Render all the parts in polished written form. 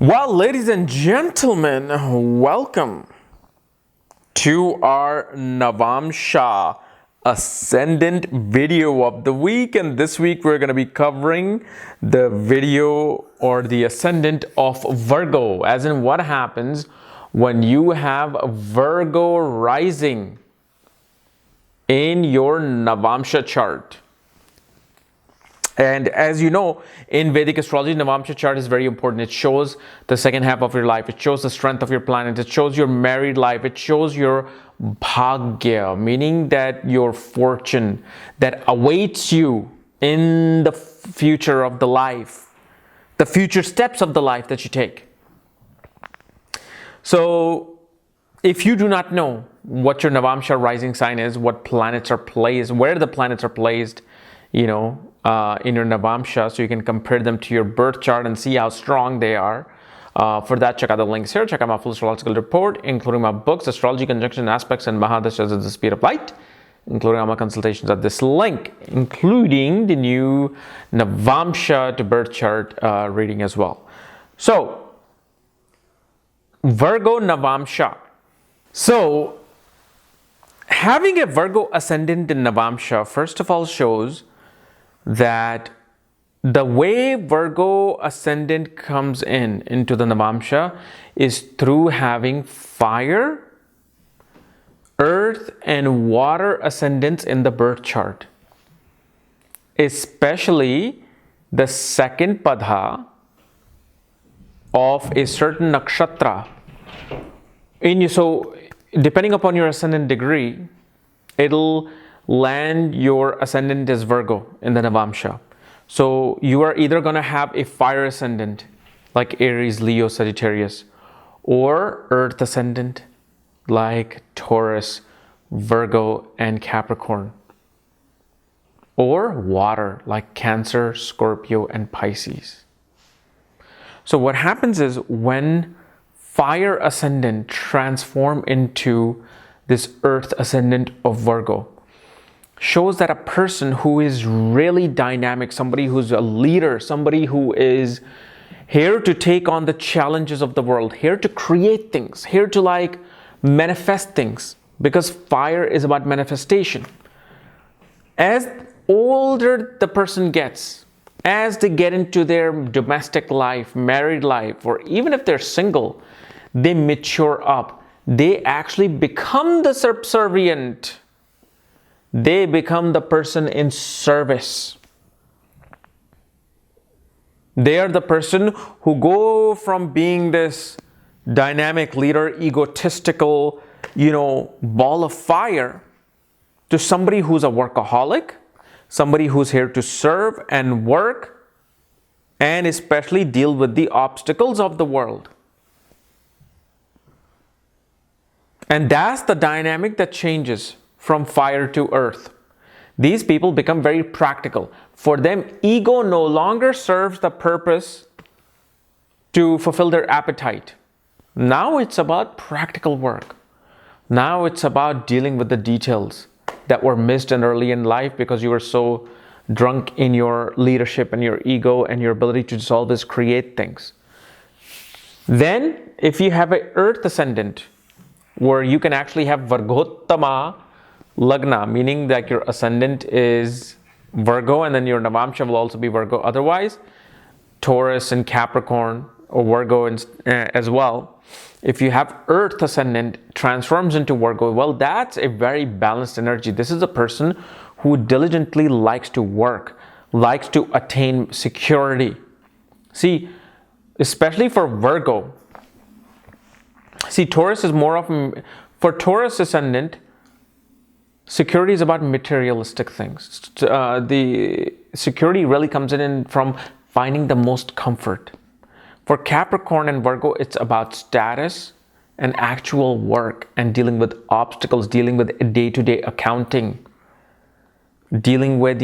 Well, ladies and gentlemen, welcome to our Navamsa Ascendant video of the week. And this week we're going to be covering the video or the ascendant of Virgo, as in what happens when you have Virgo rising in your Navamsa chart. And as you know, in Vedic Astrology, Navamsa chart is very important. It shows the second half of your life. It shows the strength of your planet. It shows your married life. It shows your bhagya, meaning that your fortune that awaits you in the future of the life, the future steps of the life that you take. So if you do not know what your Navamsa rising sign is, what planets are placed, where the planets are placed, in your Navamsa, so you can compare them to your birth chart and see how strong they are. For that, check out the links here. Check out my full astrological report, including my books, Astrology, Conjunction, Aspects, and Mahadashas at the Speed of Light, including all my consultations at this link, including the new Navamsa to birth chart reading as well. So, Virgo Navamsa. So, having a Virgo ascendant in Navamsa, first of all, shows that the way Virgo ascendant comes into the Navamsa is through having fire, earth, and water ascendants in the birth chart, especially the second padha of a certain nakshatra. So depending upon your ascendant degree, it'll land your ascendant as Virgo in the Navamsa. So you are either going to have a fire ascendant like Aries, Leo, Sagittarius, or earth ascendant like Taurus, Virgo, and Capricorn, or water like Cancer, Scorpio, and Pisces. So what happens is when fire ascendant transform into this earth ascendant of Virgo, shows that a person who is really dynamic, somebody who's a leader, somebody who is here to take on the challenges of the world, here to create things, here to manifest things, because fire is about manifestation. As older the person gets, as they get into their domestic life, married life, or even if they're single, they mature up. They actually become the subservient. They become the person in service. They are the person who go from being this dynamic leader, egotistical, ball of fire, to somebody who's a workaholic, somebody who's here to serve and work, and especially deal with the obstacles of the world. And that's the dynamic that changes from fire to earth. These people become very practical. For them, ego no longer serves the purpose to fulfill their appetite. Now it's about practical work. Now it's about dealing with the details that were missed early in life because you were so drunk in your leadership and your ego and your ability to solve this, create things. Then, if you have an earth ascendant, where you can actually have Vargottama Lagna, meaning that your ascendant is Virgo and then your Navamsa will also be Virgo. Otherwise, Taurus and Capricorn or Virgo as well. If you have earth ascendant transforms into Virgo, well, that's a very balanced energy. This is a person who diligently likes to work, likes to attain security. See, especially for Virgo, Taurus is more of, for Taurus ascendant, security is about materialistic things. The security really comes in from finding the most comfort. For Capricorn and Virgo, it's about status and actual work and dealing with obstacles, dealing with day-to-day accounting, dealing with,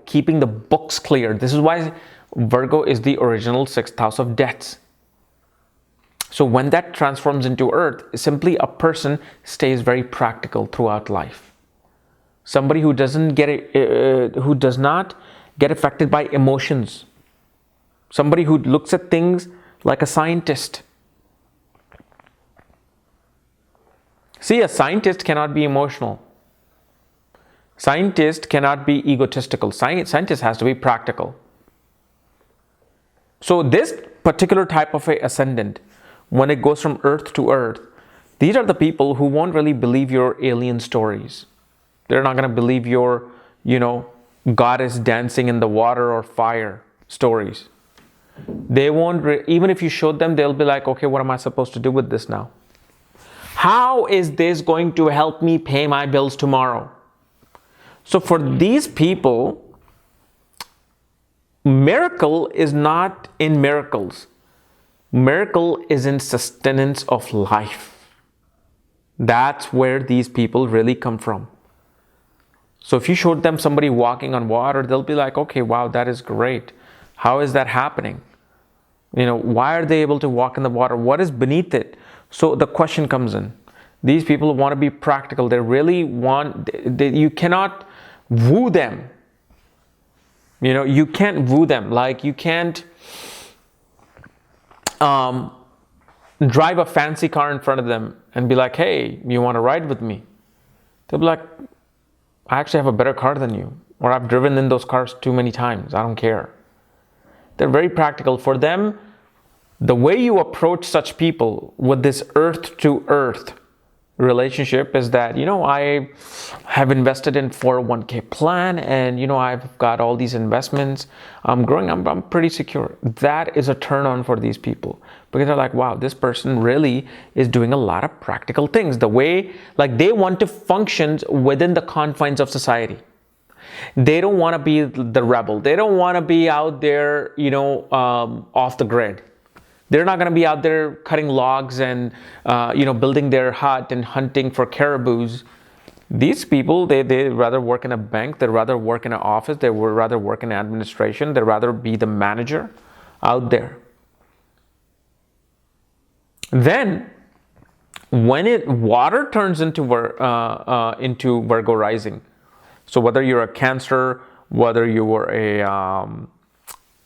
keeping the books clear. This is why Virgo is the original sixth house of debts. So when that transforms into earth, simply a person stays very practical throughout life. Somebody who does not get affected by emotions. Somebody who looks at things like a scientist. See, a scientist cannot be emotional. Scientist cannot be egotistical. Scientist has to be practical. So this particular type of a ascendant, when it goes from earth to earth, these are the people who won't really believe your alien stories. They're not going to believe your, goddess dancing in the water or fire stories. They won't, even if you showed them, they'll be like, okay, what am I supposed to do with this now? How is this going to help me pay my bills tomorrow? So for these people, miracle is not in miracles. Miracle is in sustenance of life. That's where these people really come from. So if you showed them somebody walking on water, they'll be like, okay, wow, that is great. How is that happening? Why are they able to walk in the water? What is beneath it? So the question comes in. These people want to be practical. They really want, you cannot woo them. You can't woo them. Like you can't drive a fancy car in front of them and be like, hey, you want to ride with me? They'll be like, I actually have a better car than you. Or I've driven in those cars too many times. I don't care. They're very practical. For them, the way you approach such people with this earth to earth relationship is that, I have invested in 401k plan and, I've got all these investments. I'm growing. I'm pretty secure. That is a turn on for these people because they're like, wow, this person really is doing a lot of practical things. The way, like they want to function within the confines of society. They don't want to be the rebel. They don't want to be out there, off the grid. They're not going to be out there cutting logs and, building their hut and hunting for caribous. These people, they rather work in a bank. They'd rather work in an office. They would rather work in administration. They'd rather be the manager out there. Then, when water turns into Virgo rising, so whether you're a Cancer, whether you were a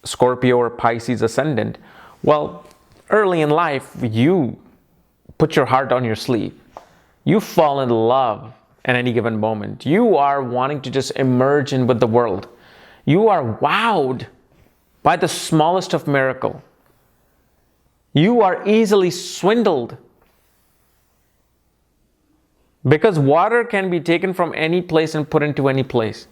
Scorpio or Pisces ascendant, well, early in life, you put your heart on your sleeve. You fall in love at any given moment. You are wanting to just emerge in with the world. You are wowed by the smallest of miracle. You are easily swindled. Because water can be taken from any place and put into any place.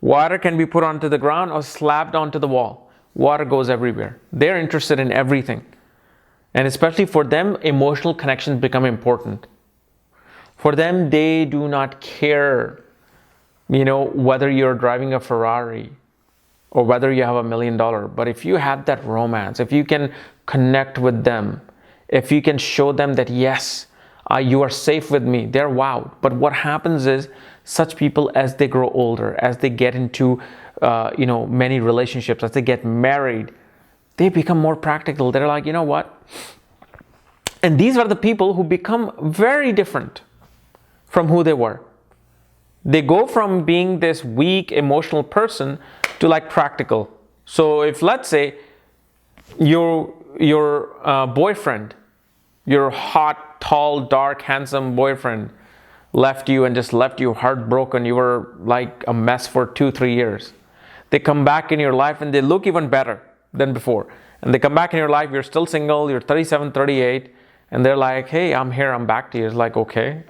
Water can be put onto the ground or slapped onto the wall. Water goes everywhere. They're interested in everything. And especially for them, emotional connections become important. For them, they do not care, whether you're driving a Ferrari or whether you have $1 million. But if you have that romance, if you can connect with them, if you can show them that, yes, you are safe with me, they're wowed. But what happens is such people, as they grow older, as they get into many relationships, as they get married, they become more practical. They're like, you know what? And these are the people who become very different from who they were. They go from being this weak, emotional person to like practical. So if, let's say, your boyfriend, your hot, tall, dark, handsome boyfriend left you and just left you heartbroken, you were like a mess for 2-3 years. They come back in your life and they look even better than before. And they come back in your life, you're still single, you're 37, 38, and they're like, hey, I'm here, I'm back to you. It's like, okay,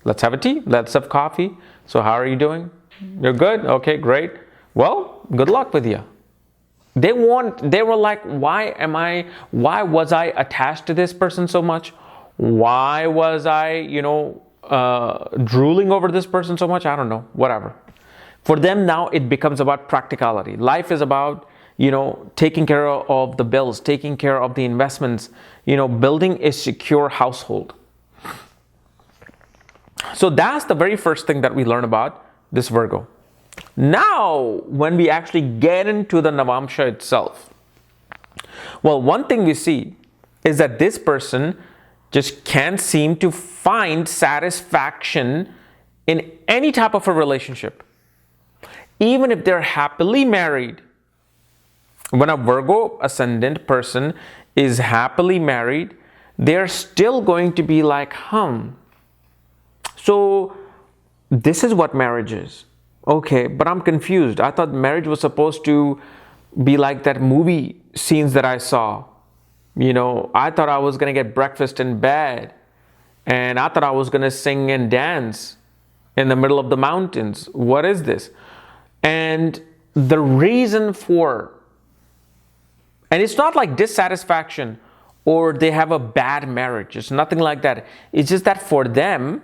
let's have a tea, let's have coffee. So how are you doing? You're good? Okay, great. Well, good luck with you. They were like, why was I attached to this person so much? Why was I, drooling over this person so much? I don't know, whatever. For them now, it becomes about practicality. Life is about, taking care of the bills, taking care of the investments, building a secure household. So that's the very first thing that we learn about this Virgo. Now, when we actually get into the Navamsa itself, well, one thing we see is that this person just can't seem to find satisfaction in any type of a relationship. Even if they're happily married, When a Virgo ascendant person is happily married, they're still going to be like, so this is what marriage is. Okay, but I'm confused. I thought marriage was supposed to be like that movie scenes that I saw. I thought I was going to get breakfast in bed, and I thought I was going to sing and dance in the middle of the mountains. What is this? And the reason for, and it's not like dissatisfaction or they have a bad marriage. It's nothing like that. It's just that for them,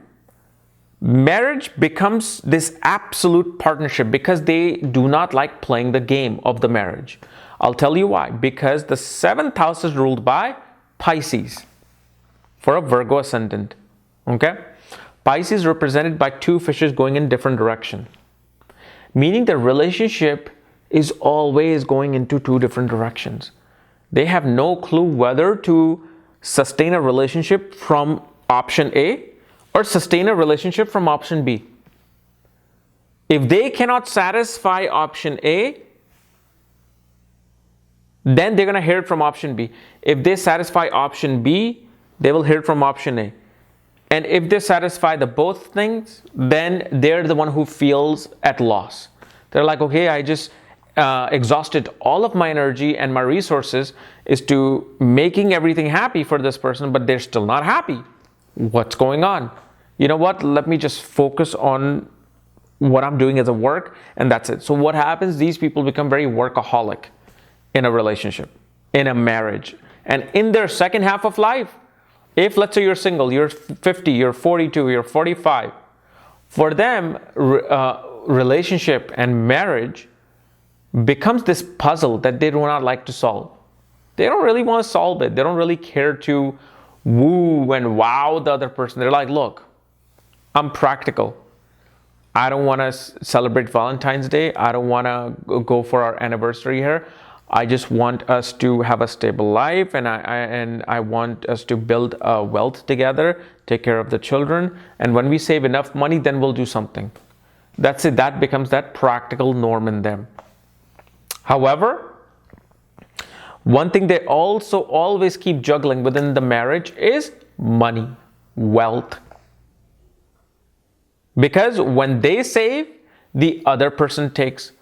marriage becomes this absolute partnership because they do not like playing the game of the marriage. I'll tell you why. Because the 7th house is ruled by Pisces for a Virgo ascendant. Okay? Pisces represented by 2 fishes going in different direction. Meaning the relationship is always going into 2 different directions. They have no clue whether to sustain a relationship from option A or sustain a relationship from option B. If they cannot satisfy option A, then they're going to hear it from option B. If they satisfy option B, they will hear it from option A. And if they satisfy the both things, then they're the one who feels at loss. They're like, okay, I just exhausted all of my energy and my resources is to making everything happy for this person, but they're still not happy. What's going on? You know what? Let me just focus on what I'm doing as a work, and that's it. So what happens? These people become very workaholic in a relationship, in a marriage. And in their second half of life, if let's say you're single, you're 50, you're 42, you're 45, for them, relationship and marriage becomes this puzzle that they do not like to solve. They don't really want to solve it. They don't really care to woo and wow the other person. They're like, look, I'm practical. I don't want to celebrate Valentine's Day. I don't want to go for our anniversary here. I just want us to have a stable life, and I want us to build wealth together, take care of the children, and when we save enough money, then we'll do something. That's it. That becomes that practical norm in them. However, one thing they also always keep juggling within the marriage is money, wealth. Because when they save, the other person takes.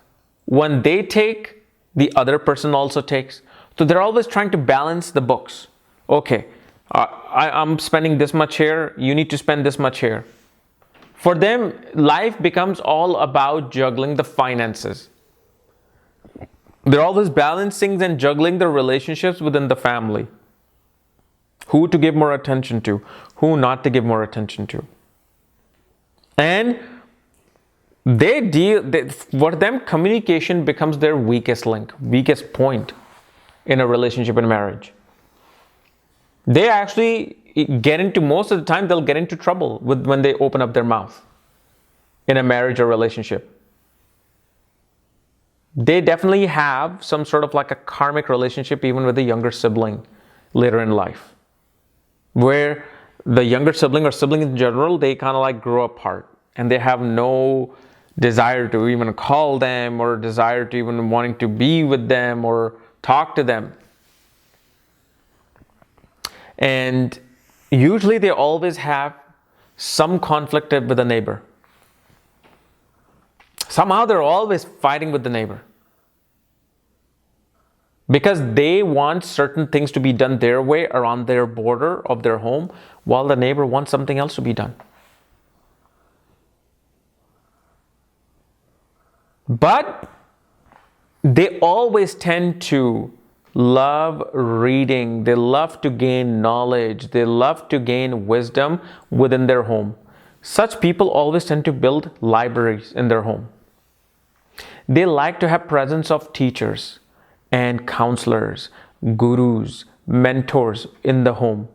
When they take, the other person also takes. So they're always trying to balance the books. Okay, I'm spending this much here, you need to spend this much here. For them, life becomes all about juggling the finances. They're always balancing and juggling the relationships within the family. Who to give more attention to, who not to give more attention to. And for them, communication becomes their weakest link, weakest point in a relationship and marriage. They actually get into, most of the time, they'll get into trouble when they open up their mouth in a marriage or relationship. They definitely have some sort of like a karmic relationship even with the younger sibling later in life, where the younger sibling or sibling in general, they kind of like grow apart and they have no desire to even call them or desire to even wanting to be with them or talk to them. And usually they always have some conflict with a neighbor. Somehow they're always fighting with the neighbor because they want certain things to be done their way around their border of their home, while the neighbor wants something else to be done. But they always tend to love reading. They love to gain knowledge. They love to gain wisdom within their home. Such people always tend to build libraries in their home. They like to have presence of teachers and counselors, gurus, mentors in the home.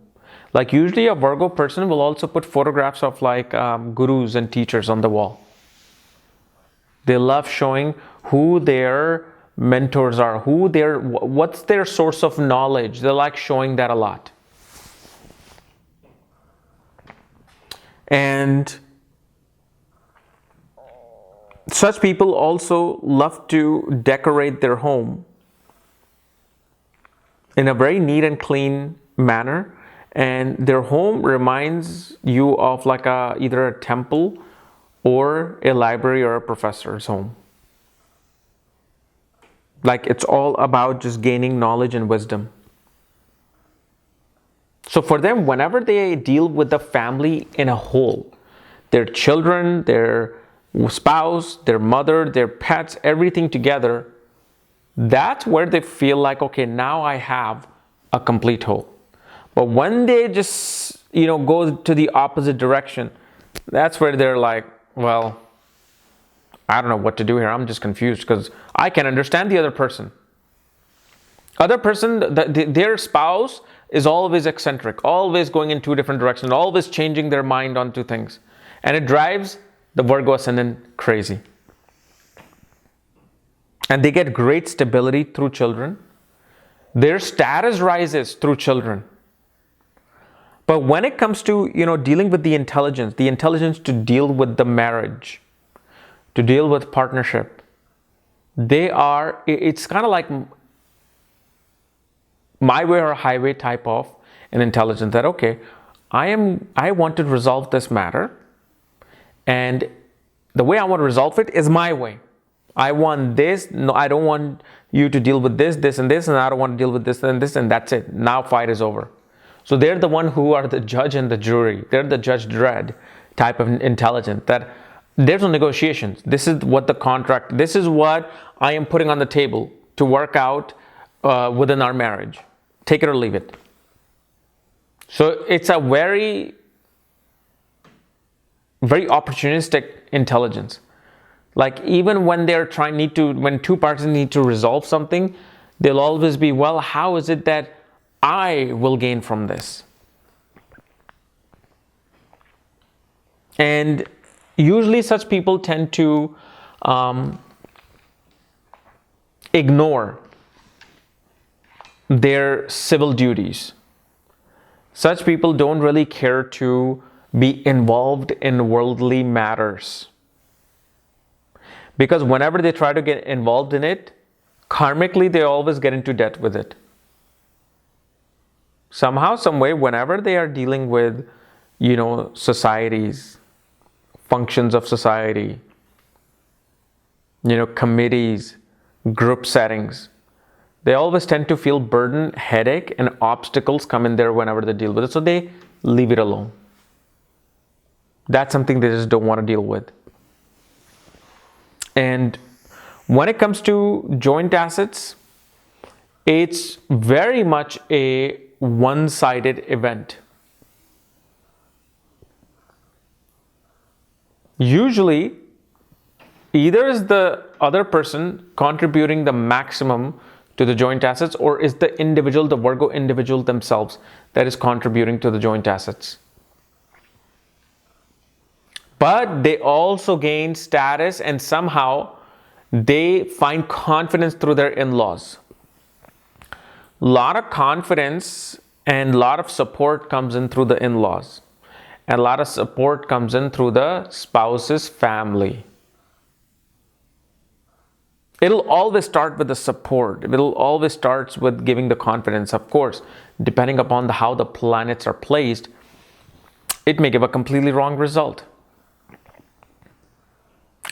Like usually a Virgo person will also put photographs of like gurus and teachers on the wall. They love showing who their mentors are, what's their source of knowledge. They like showing that a lot. And such people also love to decorate their home in a very neat and clean manner, and their home reminds you of like either a temple or a library or a professor's home. Like it's all about just gaining knowledge and wisdom. So for them, whenever they deal with the family in a whole, their children, their spouse, their mother, their pets, everything together, that's where they feel like, okay, now I have a complete whole. But when they just, go to the opposite direction, that's where they're like, well, I don't know what to do here. I'm just confused because I can understand the other person. Their spouse is always eccentric, always going in two different directions, always changing their mind onto things. And it drives the Virgo ascendant crazy. And they get great stability through children. Their status rises through children. But when it comes to, dealing with the intelligence to deal with the marriage, to deal with partnership, it's kind of like my way or highway type of an intelligence that, okay, I want to resolve this matter, and the way I want to resolve it is my way. I want this. No, I don't want you to deal with this, this, and this, and I don't want to deal with this, and that's it. Now fight is over. So they're the one who are the judge and the jury. They're the judge dread type of intelligence that there's no negotiations. This is what the contract, this is what I am putting on the table to work out within our marriage. Take it or leave it. So it's a very, very opportunistic intelligence. Like even when when two parties need to resolve something, they'll always be, well, how is it that I will gain from this? And usually such people tend to ignore their civil duties. Such people don't really care to be involved in worldly matters. Because whenever they try to get involved in it, karmically they always get into debt with it. Somehow, some way, whenever they are dealing with, societies, functions of society, committees, group settings, they always tend to feel burden, headache, and obstacles come in there whenever they deal with it. So they leave it alone. That's something they just don't want to deal with. And when it comes to joint assets, it's very much a one-sided event. Usually, either is the other person contributing the maximum to the joint assets, or is the individual, the Virgo individual themselves, that is contributing to the joint assets. But they also gain status, and somehow they find confidence through their in-laws. A lot of confidence and a lot of support comes in through the in-laws. And a lot of support comes in through the spouse's family. It'll always start with the support. It'll always start with giving the confidence. Of course, depending upon how the planets are placed, it may give a completely wrong result.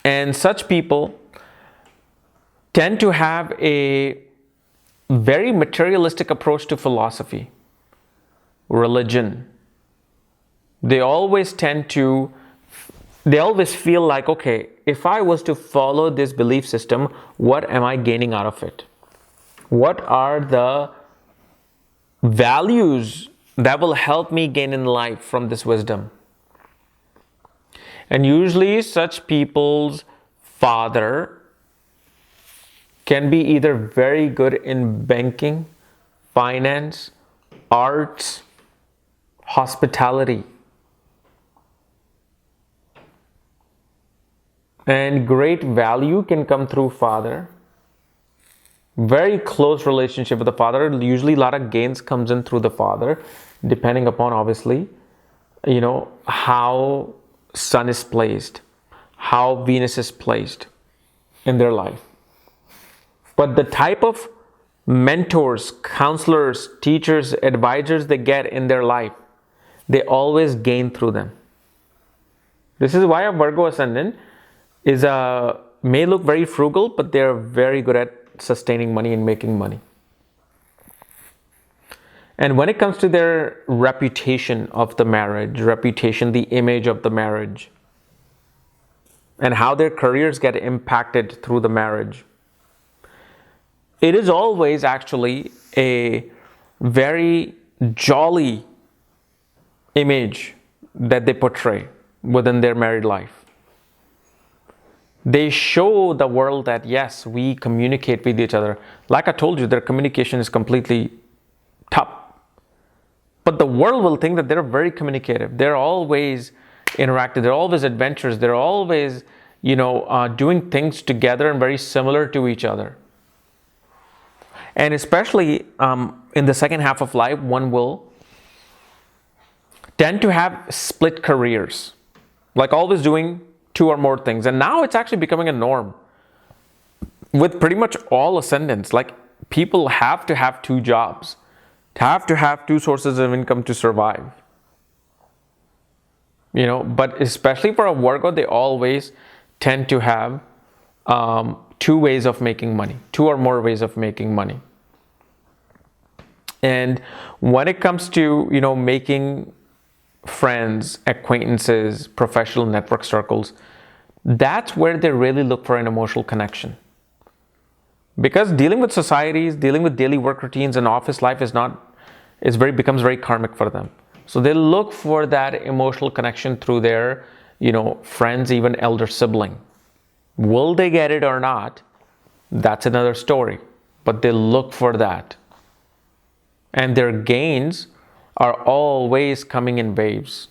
And such people tend to have a very materialistic approach to philosophy, religion. They always feel like, okay, if I was to follow this belief system, what am I gaining out of it? What are the values that will help me gain in life from this wisdom? And usually such people's father can be either very good in banking, finance, arts, hospitality. And great value can come through father. Very close relationship with the father. Usually a lot of gains comes in through the father, depending upon obviously, how Sun is placed, how Venus is placed in their life. But the type of mentors, counselors, teachers, advisors they get in their life, they always gain through them. This is why a Virgo ascendant is may look very frugal, but they're very good at sustaining money and making money. And when it comes to their reputation of the marriage, reputation, the image of the marriage, and how their careers get impacted through the marriage, it is always actually a very jolly image that they portray within their married life. They show the world that yes, we communicate with each other. Like I told you, their communication is completely top. But the world will think that they're very communicative. They're always interactive. They're always adventurous. They're always, doing things together and very similar to each other. And especially in the second half of life, one will tend to have split careers, like always doing 2 or more things. And now it's actually becoming a norm with pretty much all ascendants. Like people have to have 2 jobs, have to have 2 sources of income to survive. But especially for a Virgo, they always tend to have 2 ways of making money, 2 or more ways of making money. And when it comes to, making friends, acquaintances, professional network circles, that's where they really look for an emotional connection. Because dealing with societies, dealing with daily work routines and office life becomes very karmic for them. So they look for that emotional connection through their, friends, even elder sibling. Will they get it or not? That's another story. But they look for that. And their gains are always coming in waves.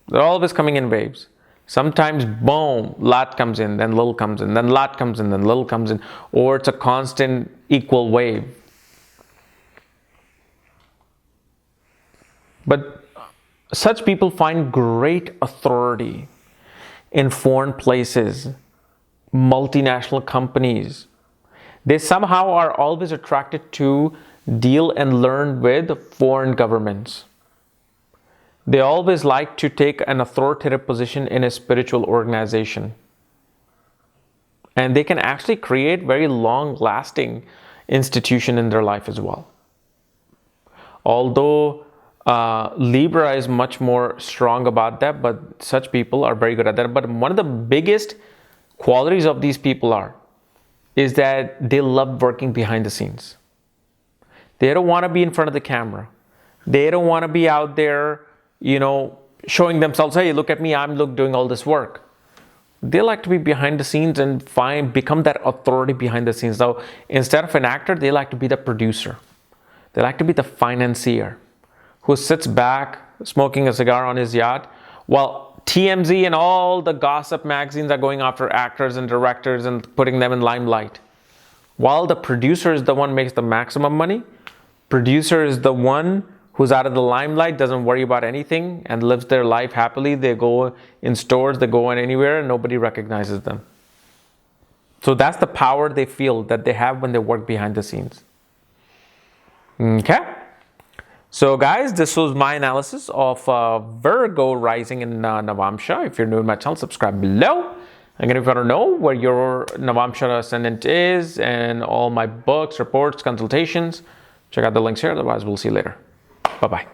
They're always coming in waves. Sometimes, boom, lot comes in, then little comes in, then lot comes in, then little comes in. Or it's a constant equal wave. But such people find great authority in foreign places, multinational companies. They somehow are always attracted to deal and learn with foreign governments. They always like to take an authoritative position in a spiritual organization. And they can actually create very long-lasting institution in their life as well. Although Libra is much more strong about that, but such people are very good at that. But one of the biggest qualities of these people is that they love working behind the scenes. They don't want to be in front of the camera. They don't want to be out there, showing themselves, hey, look at me, I'm doing all this work. They like to be behind the scenes and become that authority behind the scenes. So instead of an actor, they like to be the producer. They like to be the financier who sits back smoking a cigar on his yacht while TMZ and all the gossip magazines are going after actors and directors and putting them in limelight. While the producer is the one who makes the maximum money, producer is the one who's out of the limelight, doesn't worry about anything and lives their life happily. They go in stores, they go in anywhere and nobody recognizes them. So that's the power they feel that they have when they work behind the scenes. Okay. So guys, this was my analysis of Virgo rising in Navamsa. If you're new to my channel, subscribe below. Again, if you want to know where your Navamsa ascendant is and all my books, reports, consultations, check out the links here. Otherwise, we'll see you later. Bye-bye.